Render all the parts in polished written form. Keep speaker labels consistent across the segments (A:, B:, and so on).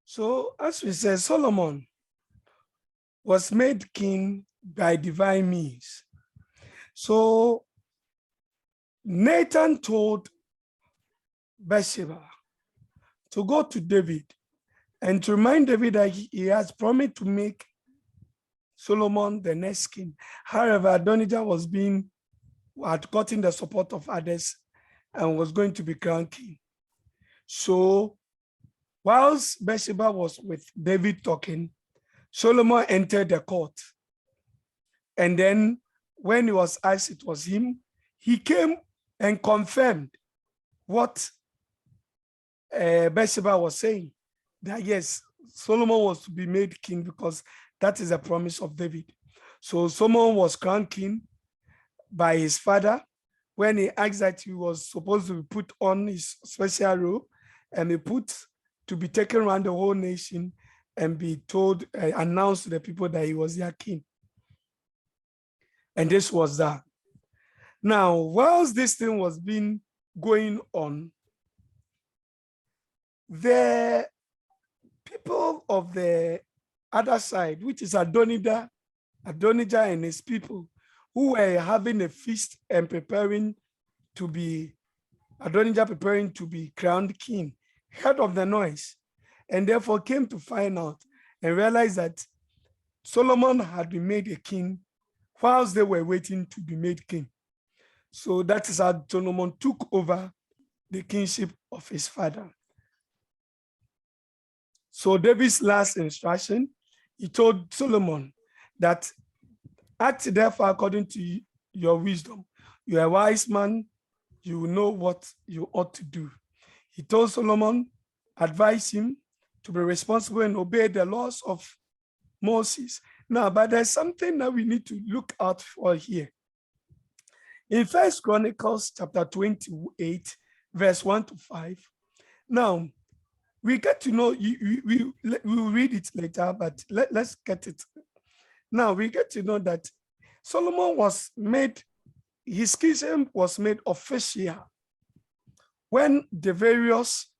A: So as we said, Solomon was made king by divine means. So Nathan told Bathsheba to go to David and to remind David that he has promised to make Solomon the next king. However, Adonijah had gotten the support of others and was going to be crowned king. So whilst Bathsheba was with David talking, Solomon entered the court. And then when he was asked it was him, he came and confirmed what Bathsheba was saying, that yes, Solomon was to be made king because that is a promise of David. So Solomon was crowned king by his father when he asked that he was supposed to be put on his special robe and be put to be taken around the whole nation and be told, announced to the people that he was their king. And this was that. Now, whilst this thing was going on, the people of the other side, which is Adonijah and his people, who were having a feast and Adonijah preparing to be crowned king, heard of the noise and therefore came to find out and realized that Solomon had been made a king whilst they were waiting to be made king. So that is how Solomon took over the kingship of his father. So David's last instruction, he told Solomon that act therefore according to your wisdom. You are a wise man, you know what you ought to do. He told Solomon, advise him to be responsible and obey the laws of Moses. Now, but there's something that we need to look out for here. In 1 Chronicles chapter 28, verse 1 to 5. Now, we get to know, we'll read it later, but let's get it. Now, we get to know that Solomon was made, his kingdom was made official when the various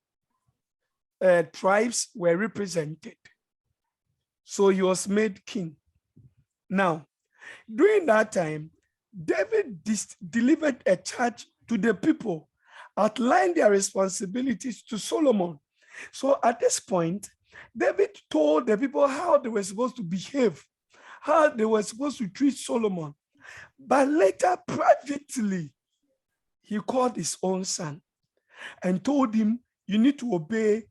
A: tribes were represented. So he was made king. Now, during that time, David delivered a charge to the people, outlined their responsibilities to Solomon. So at this point, David told the people how they were supposed to behave, how they were supposed to treat Solomon. But later, privately, he called his own son and told him, you need to obey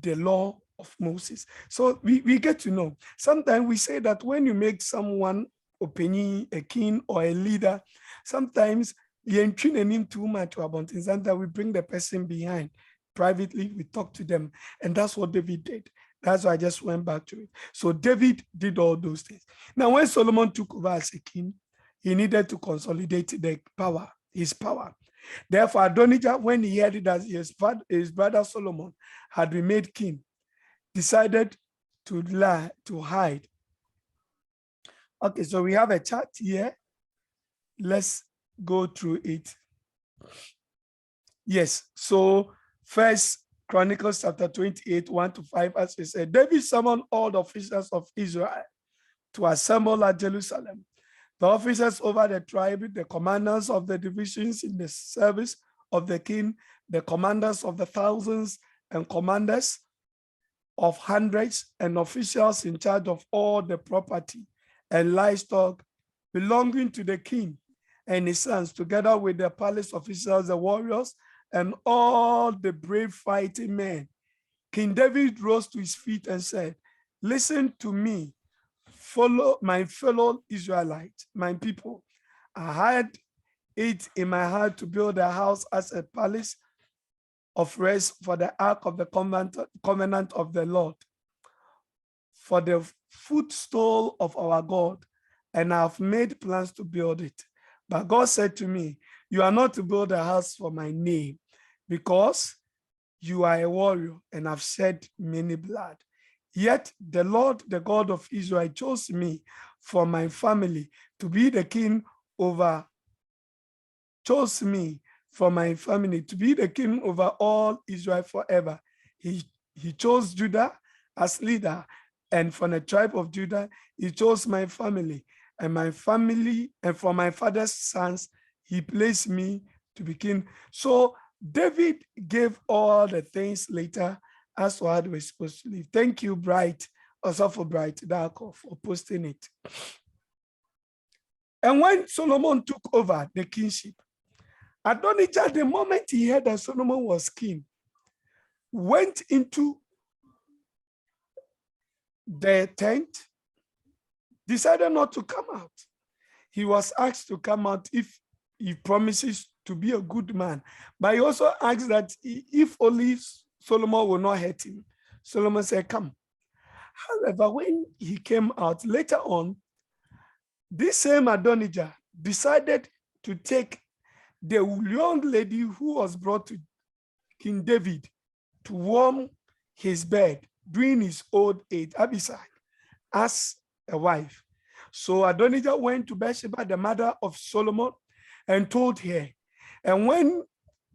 A: the law of Moses. So we get to know. Sometimes we say that when you make someone opinion, a king or a leader, sometimes you ain't training him too much about it. Sometimes we bring the person behind. Privately, we talk to them. And that's what David did. That's why I just went back to it. So David did all those things. Now, when Solomon took over as a king, he needed to consolidate his power. Therefore, Adonijah, when he heard that his brother Solomon had been made king, decided to hide. Okay, so we have a chart here. Let's go through it. Yes, so 1 Chronicles chapter 28, 1 to 5, as we said, David summoned all the officers of Israel to assemble at Jerusalem. The officers over the tribe, the commanders of the divisions in the service of the king, the commanders of the thousands and commanders of hundreds, and officials in charge of all the property and livestock belonging to the king and his sons, together with the palace officials, the warriors, and all the brave fighting men. King David rose to his feet and said, listen to me, follow my fellow Israelites, my people. I had it in my heart to build a house as a palace of rest for the ark of the covenant of the Lord, for the footstool of our God, and I have made plans to build it. But God said to me, you are not to build a house for my name, because you are a warrior and have shed many blood. Yet the Lord, the God of Israel, chose me from my family to be the king over, chose me from my family to be the king over all Israel forever. He chose Judah as leader. And from the tribe of Judah, he chose my family, and from my father's sons, he placed me to be king. So David gave all the things later as to how they were supposed to live. Thank you, Bright, also for Bright Darko, for posting it. And when Solomon took over the kingship, Adonijah, the moment he heard that Solomon was king, went into the tent, decided not to come out. He was asked to come out if he promises to be a good man. But he also asked that if only Solomon will not hurt him. Solomon said, come. However, when he came out later on, this same Adonijah decided to take the young lady who was brought to King David to warm his bed during his old age, Abisai, as a wife. So Adonijah went to Bathsheba, the mother of Solomon, and told her. And when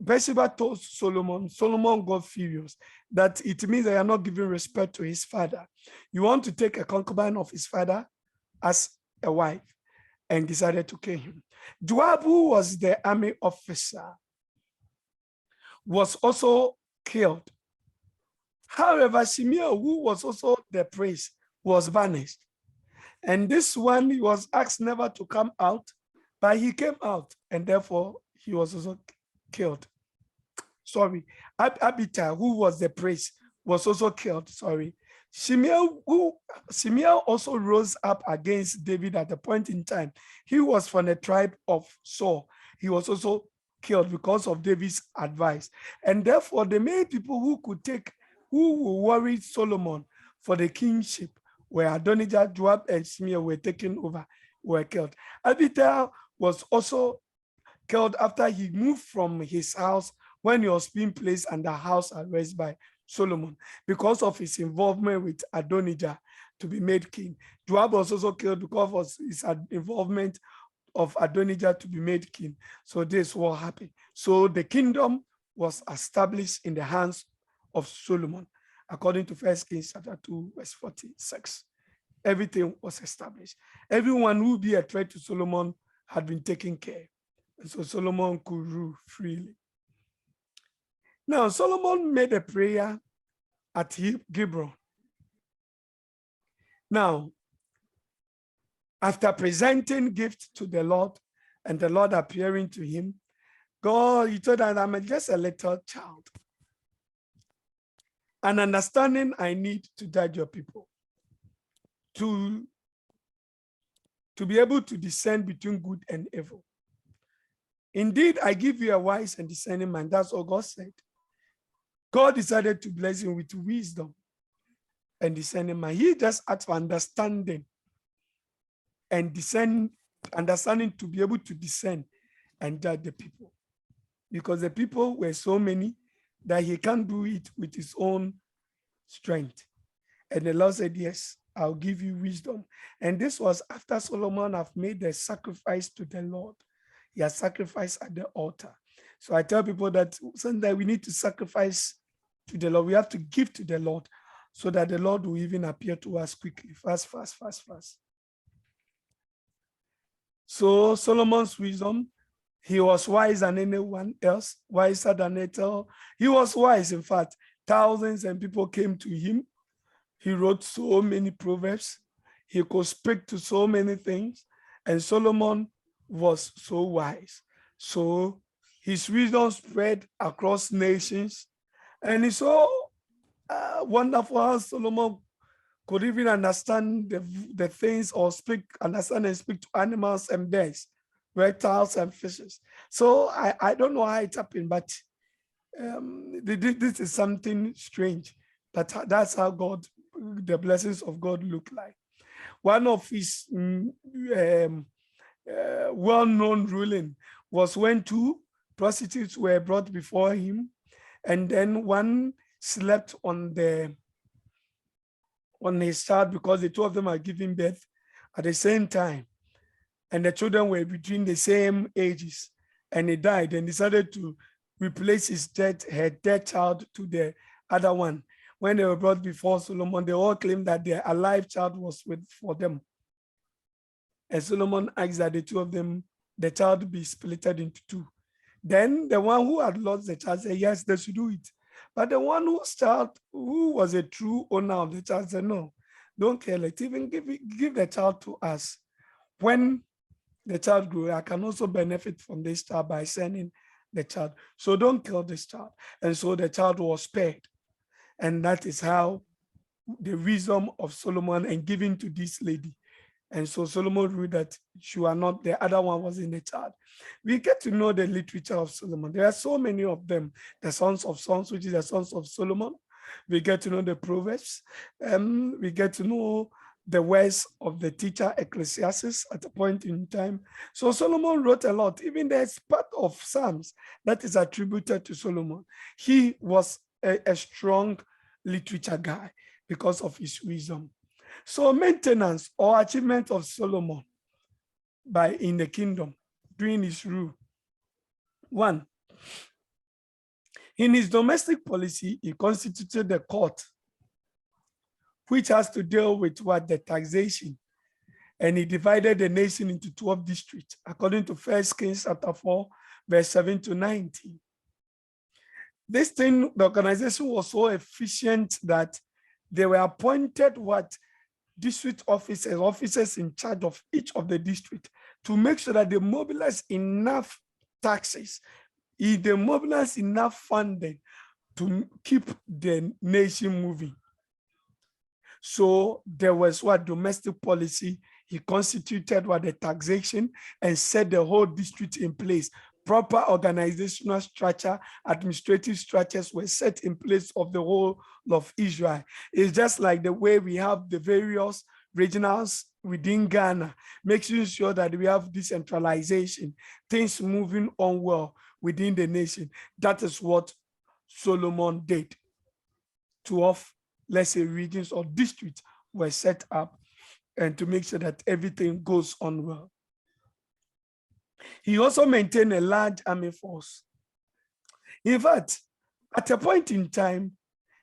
A: Bathsheba told Solomon, Solomon got furious that it means they are not giving respect to his father. You want to take a concubine of his father as a wife, and decided to kill him. Joab, who was the army officer, was also killed. However, Shimei, who was also the priest, was banished. And this one, he was asked never to come out, but he came out, and therefore he was also killed. Sorry, Abitai, who was the priest, was also killed. Sorry. Shimei also rose up against David at a point in time. He was from the tribe of Saul. He was also killed because of David's advice. And therefore, the main people who worried Solomon for the kingship, where Adonijah, Joab, and Shimei were taken over, were killed. Abitai was also killed after he moved from his house when he was being placed under house arrest by Solomon because of his involvement with Adonijah to be made king. Joab was also killed because of his involvement of Adonijah to be made king. So this what happened. So the kingdom was established in the hands of Solomon, according to 1 Kings chapter 2, verse 46. Everything was established. Everyone who would be a threat to Solomon had been taken care. And so Solomon could rule freely. Now, Solomon made a prayer at Gibeon. Now, after presenting gifts to the Lord and the Lord appearing to him, he told him, I'm just a little child. An understanding I need to judge your people, to be able to discern between good and evil. Indeed, I give you a wise and discerning mind. That's what God said. God decided to bless him with wisdom and discerning mind. He just asked for understanding and understanding to be able to discern and judge the people. Because the people were so many that he can't do it with his own strength. And the Lord said, yes, I'll give you wisdom. And this was after Solomon have made the sacrifice to the Lord. He has sacrificed at the altar. So I tell people that sometimes we need to sacrifice to the Lord. We have to give to the Lord so that the Lord will even appear to us quickly, fast. So Solomon's wisdom, he was wise than anyone else, wiser than Ethel. He was wise, in fact. Thousands and people came to him. He wrote so many proverbs. He could speak to so many things. And Solomon was so wise. So his wisdom spread across nations. And it's so wonderful how Solomon could even understand the things or understand and speak to animals and birds, reptiles and fishes. So I don't know how it happened, but this is something strange. But that's how the blessings of God look like. One of his well-known ruling was when two prostitutes were brought before him, and then one slept on his child because the two of them are giving birth at the same time, and the children were between the same ages, and he died and decided to replace her dead child to the other one. when they were brought before Solomon, they all claimed that their alive child was for them. And Solomon asked that the two of them, the child be splitted into two. Then the one who had lost the child said, yes, they should do it. But the one who was a true owner of the child said, no, don't kill it. Even give the child to us. When the child grew, I can also benefit from this child by sending the child. So don't kill this child. And so the child was spared. And that is how the wisdom of Solomon and giving to this lady. And so Solomon ruled that she was not, the other one was in the child. We get to know the literature of Solomon. There are so many of them. The Sons of Songs, which is the Sons of Solomon. We get to know the Proverbs. We get to know the words of the teacher Ecclesiastes at a point in time. So Solomon wrote a lot. Even there's part of Psalms that is attributed to Solomon. He was a strong literature guy because of his wisdom. So maintenance or achievement of Solomon in the kingdom during his rule. 1, in his domestic policy, he constituted the court, which has to deal with the taxation. And he divided the nation into 12 districts, according to 1 Kings chapter 4, verse 7 to 19. This thing, the organization was so efficient that they were appointed district officers in charge of each of the districts to make sure that they mobilize enough taxes, they mobilize enough funding to keep the nation moving. So there was domestic policy. He constituted the taxation and set the whole district in place. Proper organizational structure, administrative structures were set in place of the whole of Israel. It's just like the way we have the various regionals within Ghana, making sure that we have decentralization, things moving on well within the nation. That is what Solomon did. 12, let's say, regions or districts were set up and to make sure that everything goes on well. He also maintained a large army force. In fact, at a point in time,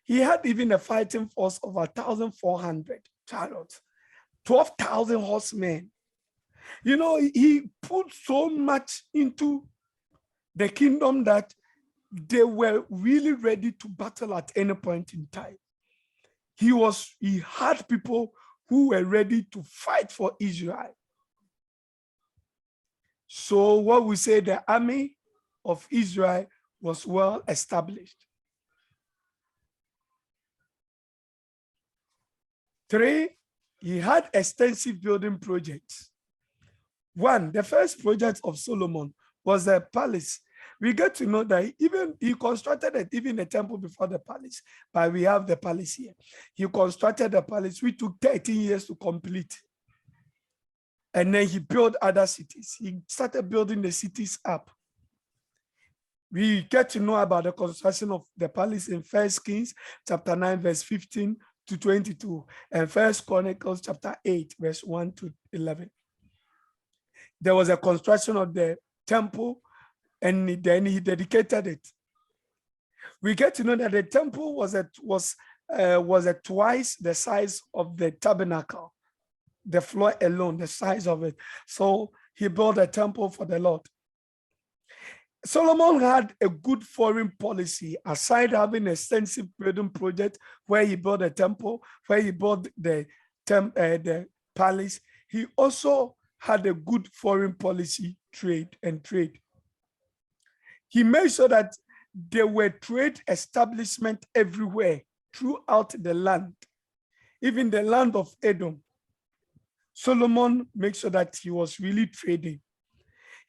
A: he had even a fighting force of 1,400 chariots, 12,000 horsemen. You know, he put so much into the kingdom that they were really ready to battle at any point in time. He had people who were ready to fight for Israel. So what we say, the army of Israel was well established. 3, he had extensive building projects. 1, the first project of Solomon was the palace. We get to know that even he constructed even the temple before the palace, but we have the palace here. He constructed the palace, which took 13 years to complete. And then he built other cities. He started building the cities up. We get to know about the construction of the palace in 1 Kings chapter 9, verse 15 to 22, and 1 Chronicles chapter 8, verse 1 to 11. There was a construction of the temple, and then he dedicated it. We get to know that the temple was twice the size of the tabernacle. The floor alone, the size of it. So he built a temple for the Lord. Solomon had a good foreign policy, aside having an extensive building project where he built a temple, where he built the palace. He also had a good foreign policy, trade. He made sure that there were trade establishments everywhere throughout the land, even the land of Edom. Solomon made sure that he was really trading.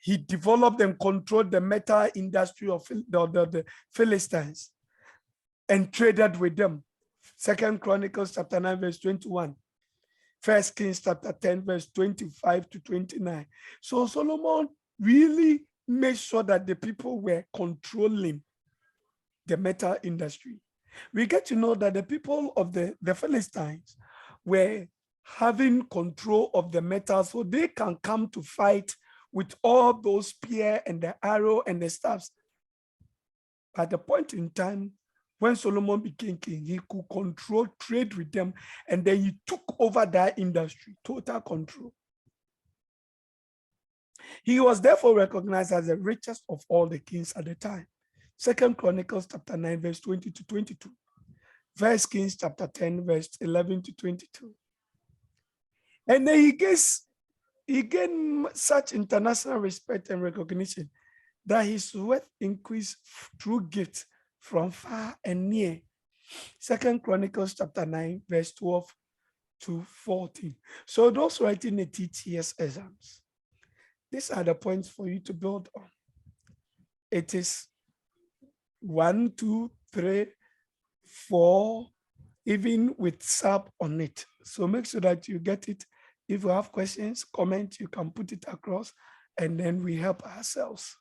A: He developed and controlled the metal industry of the Philistines and traded with them. 2 Chronicles chapter 9, verse 21. 1 Kings chapter 10, verse 25 to 29. So Solomon really made sure that the people were controlling the metal industry. We get to know that the people of the Philistines were having control of the metal, so they can come to fight with all those spear and the arrow and the staffs. At the point in time when Solomon became king, he could control trade with them, and then he took over that industry, total control. He was therefore recognized as the richest of all the kings at the time. 2 Chronicles chapter 9, verse 20 to 22. 1 Kings chapter 10, verse 11 to 22. And then he gained such international respect and recognition that his wealth increased through gifts from far and near. 2 Chronicles chapter 9, verse 12 to 14. So those writing the TTS exams, these are the points for you to build on. It is 1, 2, 3, 4, even with sub on it. So make sure that you get it. If you have questions, comment, you can put it across, and then we help ourselves.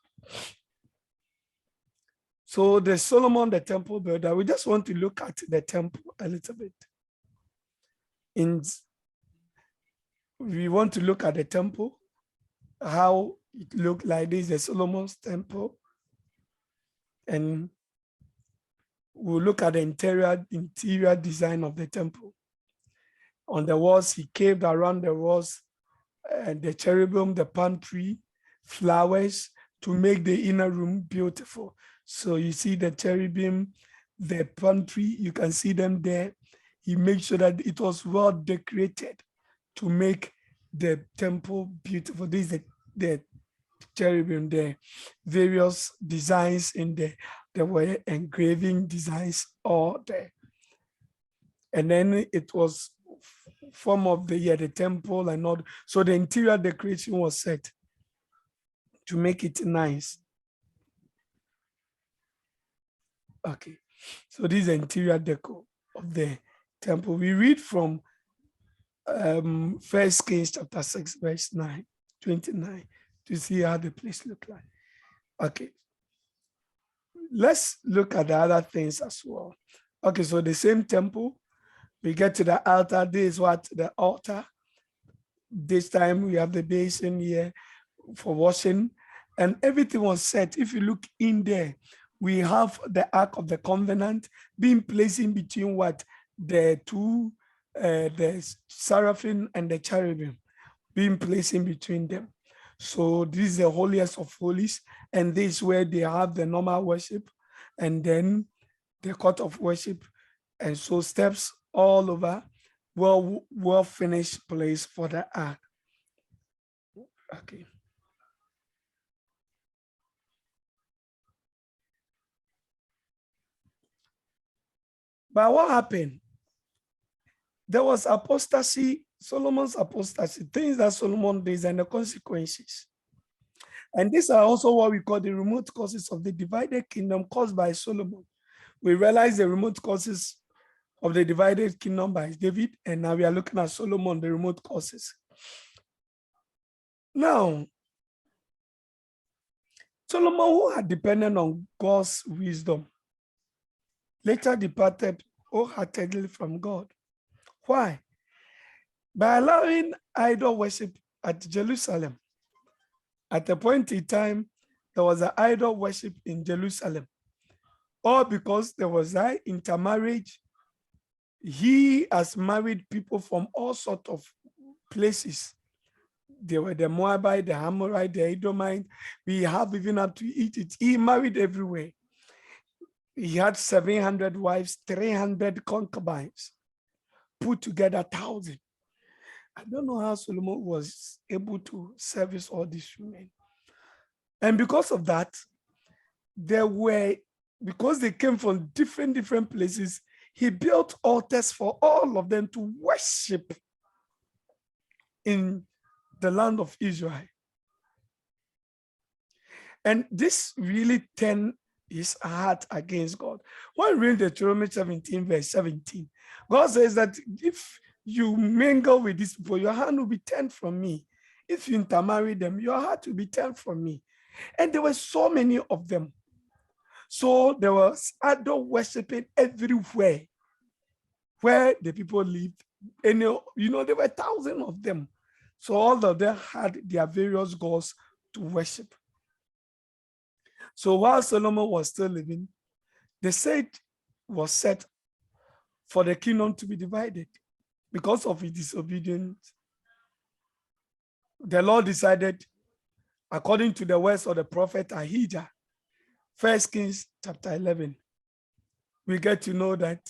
A: So the Solomon, the temple builder, we just want to look at the temple a little bit. We want to look at the temple, how it looked like. This is the Solomon's temple. And we'll look at the interior design of the temple. On the walls, he caved around the walls, the cherubim, the palm tree, flowers to make the inner room beautiful. So you see the cherubim, the palm tree, you can see them there. He made sure that it was well decorated to make the temple beautiful. This is the cherubim there, various designs in there. There were engraving designs all there. And then it was form of the temple and all. So the interior decoration was set to make it nice. Okay, so this is the interior deco of the temple. We read from 1 Kings chapter 6, verse 29 to see how the place looked like. Okay, let's look at the other things as well. Okay, so the same temple, we get to the altar. This is what the altar. This time we have the basin here for washing, and everything was set. If you look in there, we have the Ark of the Covenant being placed in between what? The two, the seraphim and the cherubim being placed in between them. So this is the holiest of holies, and this is where they have the normal worship, and then the court of worship, and so steps all over, well finished place for the ark. Okay. But what happened? There was apostasy, Solomon's apostasy, things that Solomon did and the consequences. And these are also what we call the remote causes of the divided kingdom caused by Solomon. We realize the remote causes of the divided kingdom by David, and now we are looking at Solomon, the remote causes. Now, Solomon, who had depended on God's wisdom, later departed wholeheartedly from God. Why? By allowing idol worship at Jerusalem. At a point in time, there was an idol worship in Jerusalem. Or because there was an intermarriage, he has married people from all sorts of places. There were the Moabite, the Amorite, the Edomite. We have even up to eat it. He married everywhere. He had 700 wives, 300 concubines, put together 1,000. I don't know how Solomon was able to service all these women. And because of that, because they came from different places, he built altars for all of them to worship in the land of Israel. And this really turned his heart against God. When we read Deuteronomy 17, verse 17, God says that if you mingle with these people, your hand will be turned from me. If you intermarry them, your heart will be turned from me. And there were so many of them. So there was idol worshiping everywhere where the people lived. And there were thousands of them. So all of them had their various gods to worship. So while Solomon was still living, they said, was set for the kingdom to be divided because of his disobedience. The Lord decided, according to the words of the prophet Ahijah, 1 Kings chapter 11, we get to know that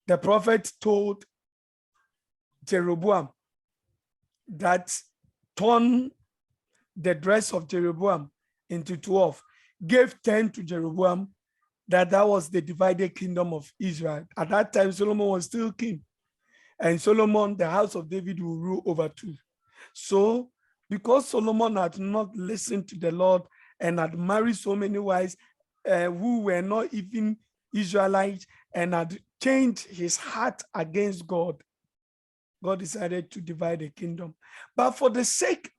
A: the prophet told Jeroboam that torn the dress of Jeroboam into 12, gave 10 to Jeroboam, that was the divided kingdom of Israel. At that time, Solomon was still king. And Solomon, the house of David, will rule over 2. So, because Solomon had not listened to the Lord and had married so many wives who were not even Israelites and had changed his heart against God, God decided to divide the kingdom. But for the sake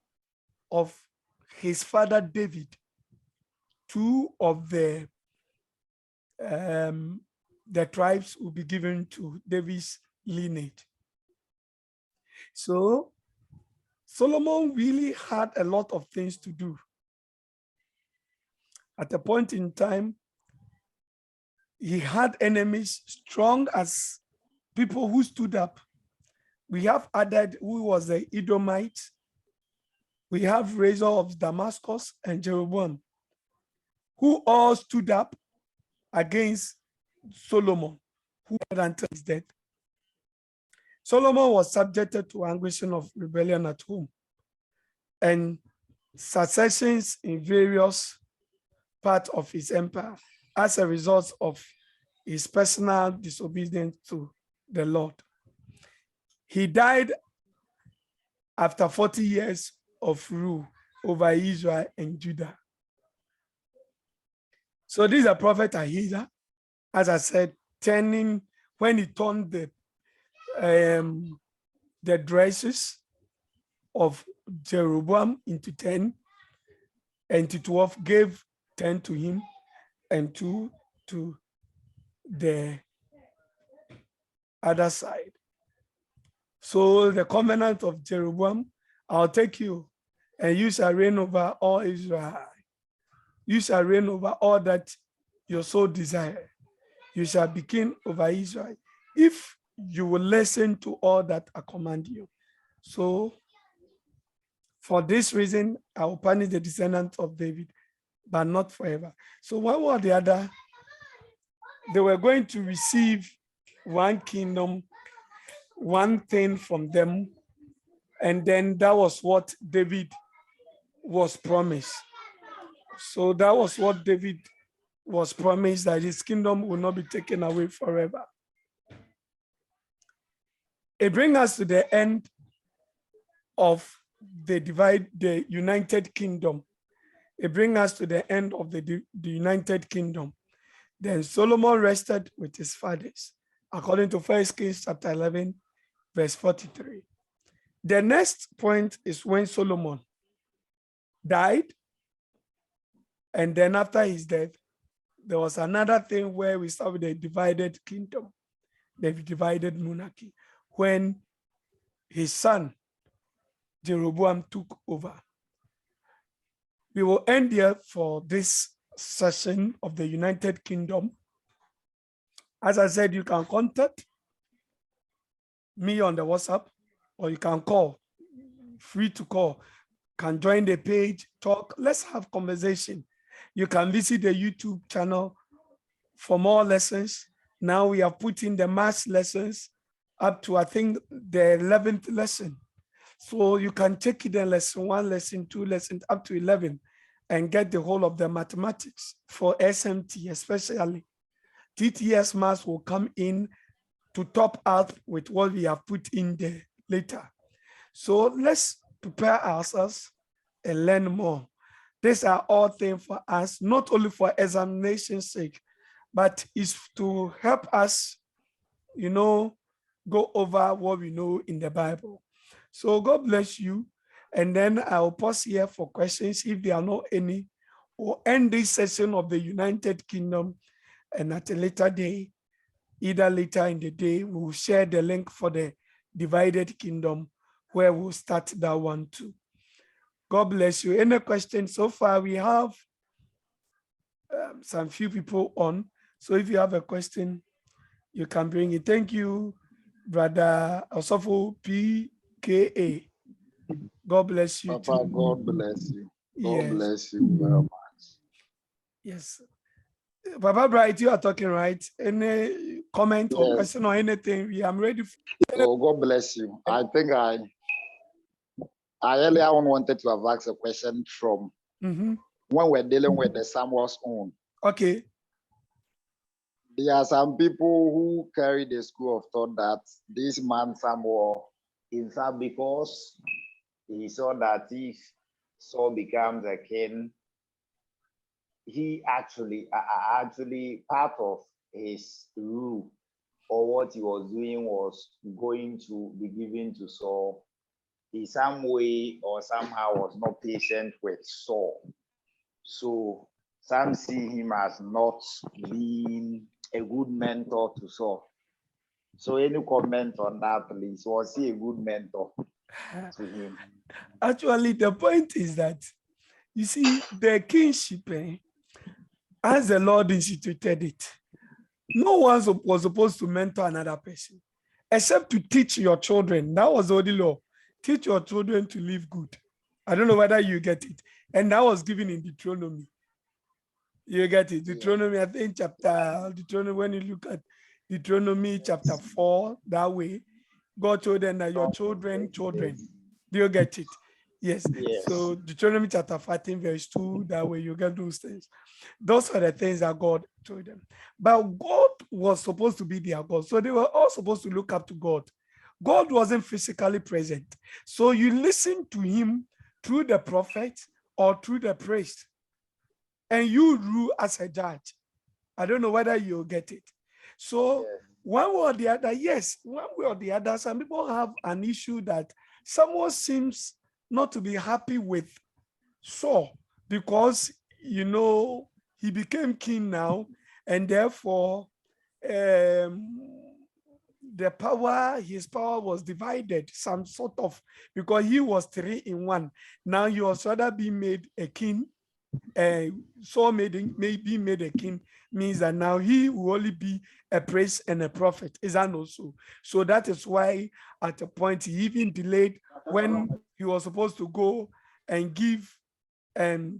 A: of his father David, 2 of the tribes will be given to David's lineage. So Solomon really had a lot of things to do. At a point in time, he had enemies strong as people who stood up. We have Adad, who was the Edomite. We have Razor of Damascus and Jeroboam, who all stood up against Solomon, who had until his death. Solomon was subjected to anguishing of rebellion at home and successions in various parts of his empire as a result of his personal disobedience to the Lord. He died after 40 years of rule over Israel and Judah. So this is a prophet Ahijah, as I said, when he turned the dresses of Jeroboam into 10 and to 12, gave 10 to him and 2 to the other side. So the covenant of Jeroboam, I'll take you and you shall reign over all Israel. You shall reign over all that your soul desire. You shall be king over Israel if you will listen to all that I command you. So for this reason, I will punish the descendants of David, but not forever. So one or the other, they were going to receive one kingdom, one thing from them, and then that was what David was promised. So that was what David was promised, that his kingdom will not be taken away forever. It brings us to the end of the United Kingdom. It brings us to the end of the United Kingdom. Then Solomon rested with his fathers, according to 1 Kings chapter 11, verse 43. The next point is when Solomon died, and then after his death, there was another thing where we start with the divided kingdom, the divided monarchy, when his son Jeroboam took over. We will end here for this session of the United Kingdom. As I said, you can contact me on the WhatsApp, or you can call, free to call, can join the page, talk, let's have conversation. You can visit the YouTube channel for more lessons. Now we have put in the math lessons up to, I think, the 11th lesson. So you can take it in lesson 1, lesson 2, lesson up to 11 and get the whole of the mathematics for SMT, especially. TTS maths will come in to top up with what we have put in there later. So let's prepare ourselves and learn more. These are all things for us, not only for examination's sake, but it's to help us, go over what we know in the Bible. So God bless you. And then I'll pause here for questions if there are not any, or end this session of the United Kingdom. And at a later day, either later in the day, we'll share the link for the divided kingdom where we'll start that one too. God bless you. Any questions? So far, we have some few people on. So if you have a question, you can bring it. Thank you, Brother Osofo PKA. God bless you
B: Papa,
A: too.
B: God bless you. God
A: Yes,
B: bless you very much.
A: yes. Papa Bright, you are talking right. Any comment or
B: Yes.
A: question or anything? I'm ready.
B: Oh, God bless you. I think I earlier on wanted to have asked a question from when we're dealing with the Samuel's own.
A: Okay.
B: There are some people who carry the school of thought that this man Samuel, in fact, because he saw that if Saul becomes a king, he actually part of his rule or what he was doing was going to be given to Saul. In some way or somehow was not patient with Saul. So some see him as not being a good mentor to Saul. So any comment on that, please? Was he a good mentor to him?
A: Actually, the point is that, you see, the kingship, as the Lord instituted it, no one was supposed to mentor another person, except to teach your children. That was the only law. Teach your children to live good. I don't know whether you get it. And that was given in Deuteronomy. You get it? Deuteronomy, I think Deuteronomy, when you look at Deuteronomy chapter 4, that way, God told them that your children. Do you get it? Yes.
B: Yes.
A: So Deuteronomy chapter 14, verse 2, that way you get those things. Those are the things that God told them. But God was supposed to be their God. So they were all supposed to look up to God. God wasn't physically present. So you listen to him through the prophet or through the priest, and you rule as a judge. I don't know whether you'll get it. So one way or the other, yes, one way or the other, some people have an issue that someone seems not to be happy with Saul because, he became king now, and therefore his power was divided, some sort of, because he was 3 in 1. Now he was rather being made a king. Saul being made a king means that now he will only be a priest and a prophet. Is that not so? So that is why at a point he even delayed when he was supposed to go and give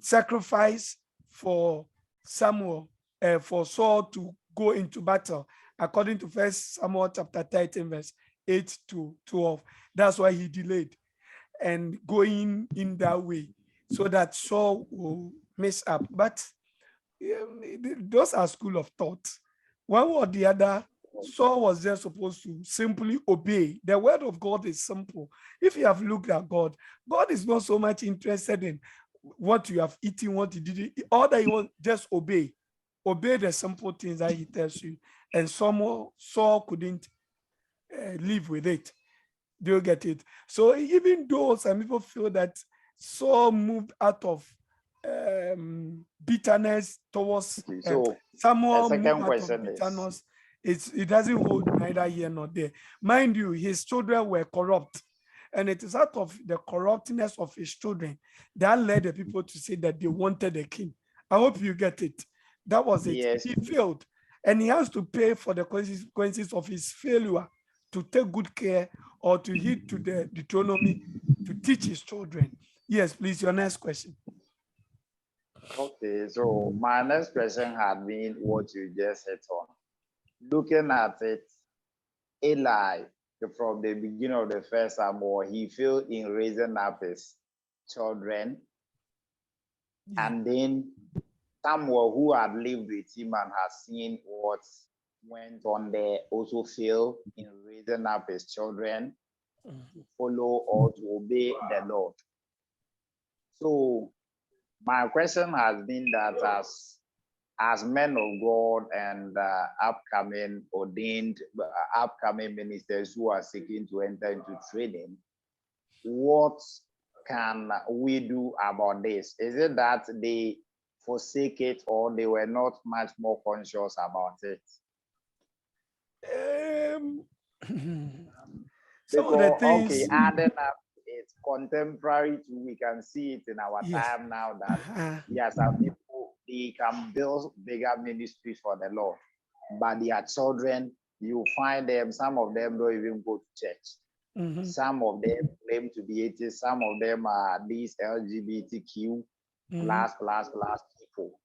A: sacrifice for Samuel, for Saul to go into battle, according to 1 Samuel chapter 13, verse 8 to 12. That's why he delayed and going in that way, so that Saul will mess up. But those are school of thought. One or the other, Saul was just supposed to simply obey. The word of God is simple. If you have looked at God, God is not so much interested in what you have eaten, what you did. All that you want, just obey. Obey the simple things that he tells you. And Saul couldn't live with it. Do you get it? So even though some people feel that Saul moved out of bitterness towards Samuel, moved out of bitterness, it doesn't hold neither here nor there. Mind you, his children were corrupt. And it is out of the corruptness of his children that led the people to say that they wanted a king. I hope you get it. That was it. Yes. He failed. And he has to pay for the consequences of his failure to take good care or to heed to the Deuteronomy to teach his children. Yes, please, your next question.
B: Okay, so my next question had been what you just hit on. Looking at it, Eli, from the beginning of the first Samuel, he failed in raising up his children. Yeah. And then Samuel, who had lived with him and has seen what went on there, also failed in raising up his children to follow or to obey the Lord. So my question has been that as men of God and upcoming ministers who are seeking to enter into training, what can we do about this? Is it that they forsake it or they were not much more conscious about it?
A: Some of the things.
B: Okay, adding up, it's contemporary too. We can see it in our time now that there are some people, they can build bigger ministries for the Lord. but their children, you find them, some of them don't even go to church. Some of them claim to be atheists, some of them are these LGBTQ plus people.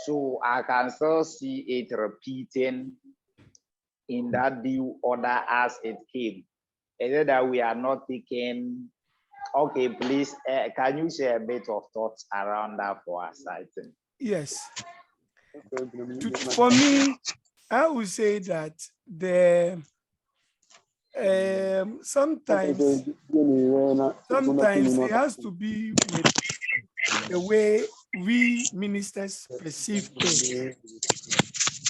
B: So I can still see it repeating in that due order as it came. Is it that we are not taking? Okay, please, can you share a bit of thoughts around that for us, I think?
A: Yes. For me, I would say that sometimes it has to be with the way we ministers perceive things.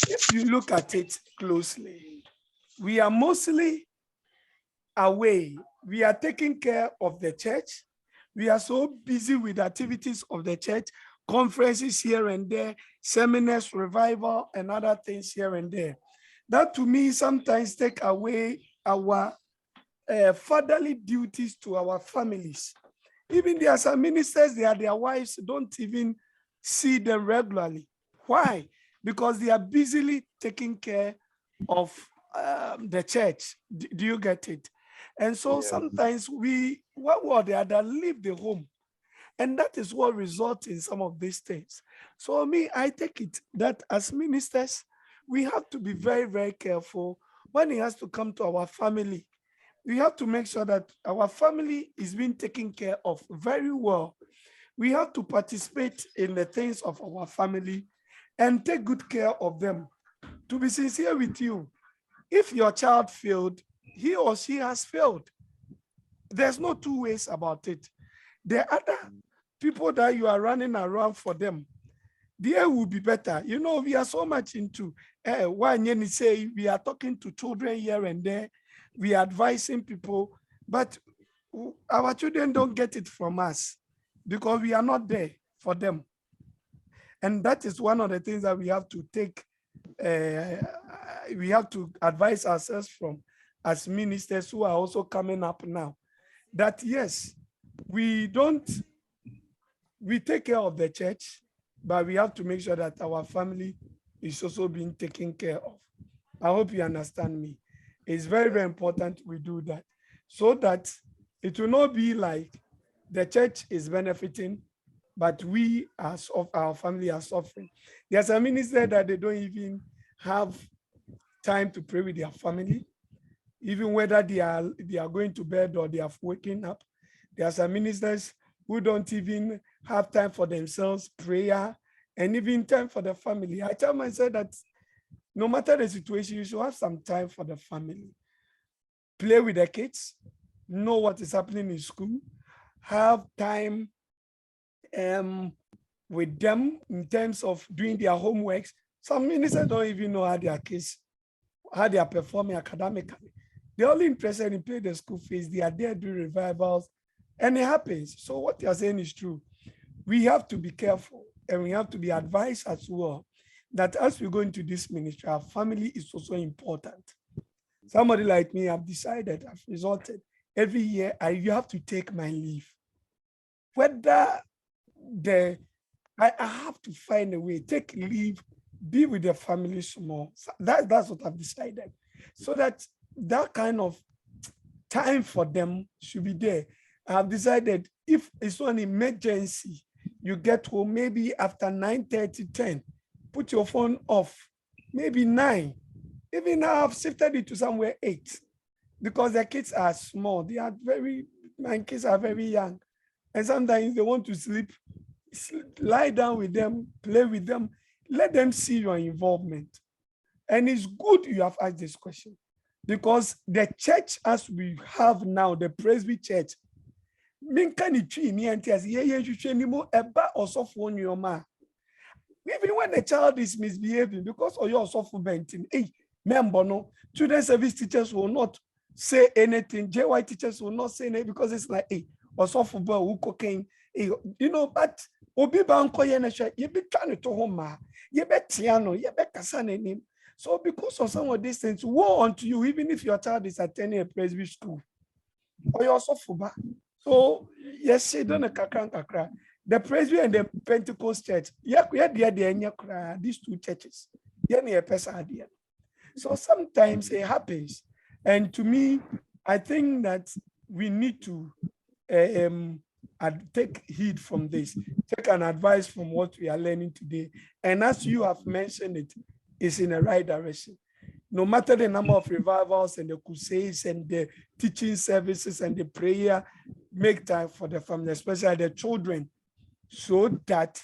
A: If you look at it closely, we are mostly away. We are taking care of the church. We are so busy with activities of the church, conferences here and there, seminars, revival, and other things here and there. That to me sometimes take away our fatherly duties to our families. Even there are some ministers, their wives don't even see them regularly. Why? Because they are busily taking care of the church. Do you get it? And so sometimes one or the other leave the home. And that is what results in some of these things. So me, I take it that as ministers, we have to be very, very careful when it has to come to our family. We have to make sure that our family is being taken care of very well. We have to participate in the things of our family and take good care of them. To be sincere with you, if your child failed, he or she has failed. There's no two ways about it. The other people that you are running around for them, the air will be better. You know, we are so much into when you say we are talking to children here and there, we are advising people, but our children don't get it from us because we are not there for them. And that is one of the things that we have to take, we have to advise ourselves from as ministers who are also coming up now. That yes, we take care of the church, but we have to make sure that our family is also being taken care of. I hope you understand me. It's very, very important we do that so that it will not be like the church is benefiting, but we as of our family are suffering. There's a minister that they don't even have time to pray with their family, even whether they are going to bed or they are waking up. There are some ministers who don't even have time for themselves, prayer, and even time for the family. I tell myself that no matter the situation, you should have some time for the family. Play with the kids, know what is happening in school, have time with them in terms of doing their homeworks. Some ministers don't even know how their kids, how they are performing academically. They're only interested in paying the school fees. They are there doing revivals, and it happens. So what you're saying is true. We have to be careful, and we have to be advised as well that as we go into this ministry, our family is also important. Somebody like me, I've decided, I've resorted, every year you have to take my leave. Whether I have to find a way, take leave, be with the family small. That's what I've decided. So that kind of time for them should be there. I've decided if it's an emergency, you get home maybe after 9:30, 10, put your phone off, maybe 9. Even now I've shifted it to somewhere 8 because the kids are small. My kids are very young. And sometimes they want to sleep, lie down with them, play with them, let them see your involvement. And it's good you have asked this question because the church as we have now, the Presby Church, even when the child is misbehaving, because of your soft benting, children's service teachers will not say anything. JY teachers will not say anything because it's like, or soft football, who cocaine, but Obi Banko Yenesha, you be trying to home, you bet Tiano, you bet Kassan. So because of some of these things, woe unto you, even if your child is attending a Presby school or you're soft football. So yes, she done a kakra. The Presby and the Pentecost Church, these two churches, So sometimes it happens. And to me, I think that we need to take heed from this, take an advice from what we are learning today. And as you have mentioned it, it's in the right direction. No matter the number of revivals and the crusades and the teaching services and the prayer, make time for the family, especially the children, so that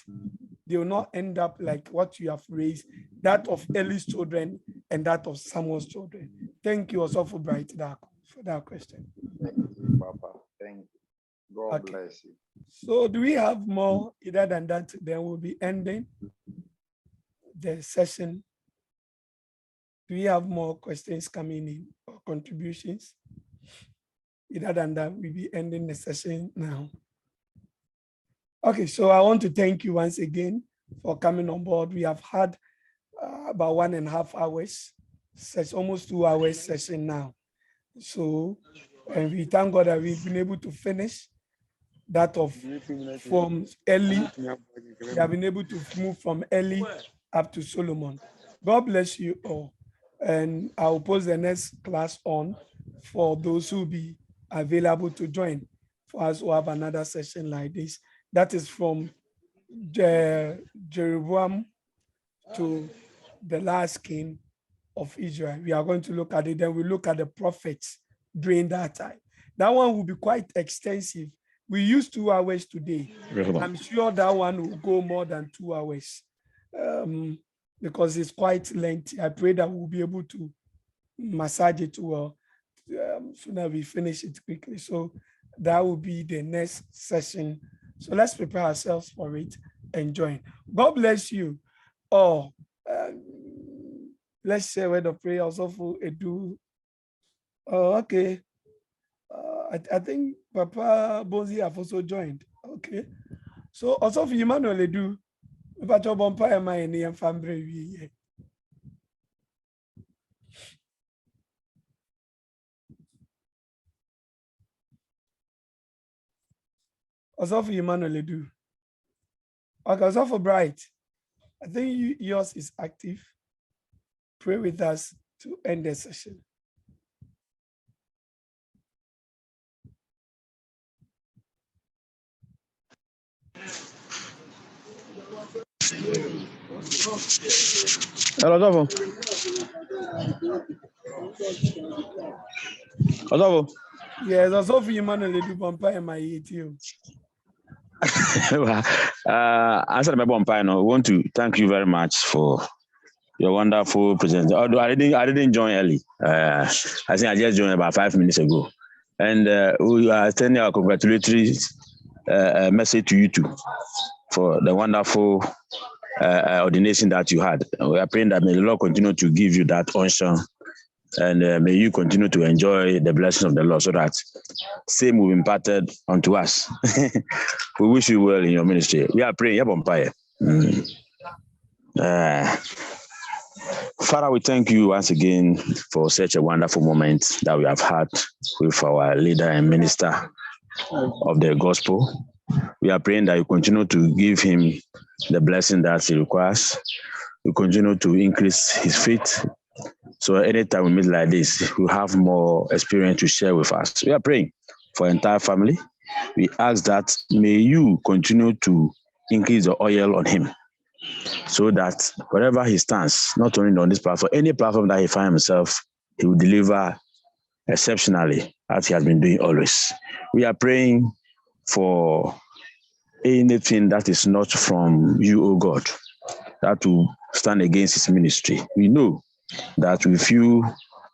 A: they will not end up like what you have raised, that of Eli's children and that of Samuel's children. Thank you also for that question.
B: Thank you, Papa. Thank you. God bless you.
A: So do we have more? Other than that, then we'll be ending the session. Do we have more questions coming in or contributions? Other than that, we'll be ending the session now. Okay, so I want to thank you once again for coming on board. We have had about 1.5 hours, almost 2 hours session now. So, and we thank God that we've been able to finish that of from Eli. We have been able to move from Eli up to Solomon. God bless you all. And I'll post the next class on for those who will be available to join for us to have another session like this. That is from Jeroboam to the last king of Israel. We are going to look at it. Then we look at the prophets during that time. That one will be quite extensive. We used 2 hours today. I'm sure that one will go more than 2 hours because it's quite lengthy. I pray that we'll be able to massage it well so that we finish it quickly. So that will be the next session. So let's prepare ourselves for it and join. God bless you. Oh, let's share a word of prayer also for Edu. Oh, okay. I think Papa Bozi have also joined. Okay. So also for Emmanuel Edu, Papa Bompa and my name family. Also for Emmanuel Edu. Okay, also for Bright. I think yours is active. Pray with us to end the session.
C: Hello, Adolfo. Adolfo.
A: Yes, also for Emmanuel Edu Bompa and my ATO.
C: Answer my bumpire. We want to thank you very much for your wonderful presentation. Although I didn't join early. I think I just joined about 5 minutes ago, and we are sending our congratulatory message to you too for the wonderful ordination that you had. We are praying that may the Lord continue to give you that unction, and may you continue to enjoy the blessing of the Lord, so that same will be imparted unto us. We wish you well in your ministry. We are praying. Father, we thank you once again for such a wonderful moment that we have had with our leader and minister of the gospel. We are praying that you continue to give him the blessing that he requires. You continue to increase his faith. So anytime we meet like this, we have more experience to share with us. We are praying for the entire family. We ask that may you continue to increase the oil on him, so that wherever he stands, not only on this platform, any platform that he finds himself, he will deliver exceptionally as he has been doing always. We are praying for anything that is not from you, O God, that will stand against his ministry. We know that with you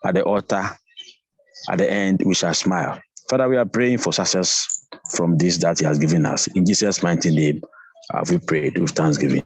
C: at the altar, at the end, we shall smile. Father, we are praying for success from this that he has given us. In Jesus' mighty name, we prayed with thanksgiving.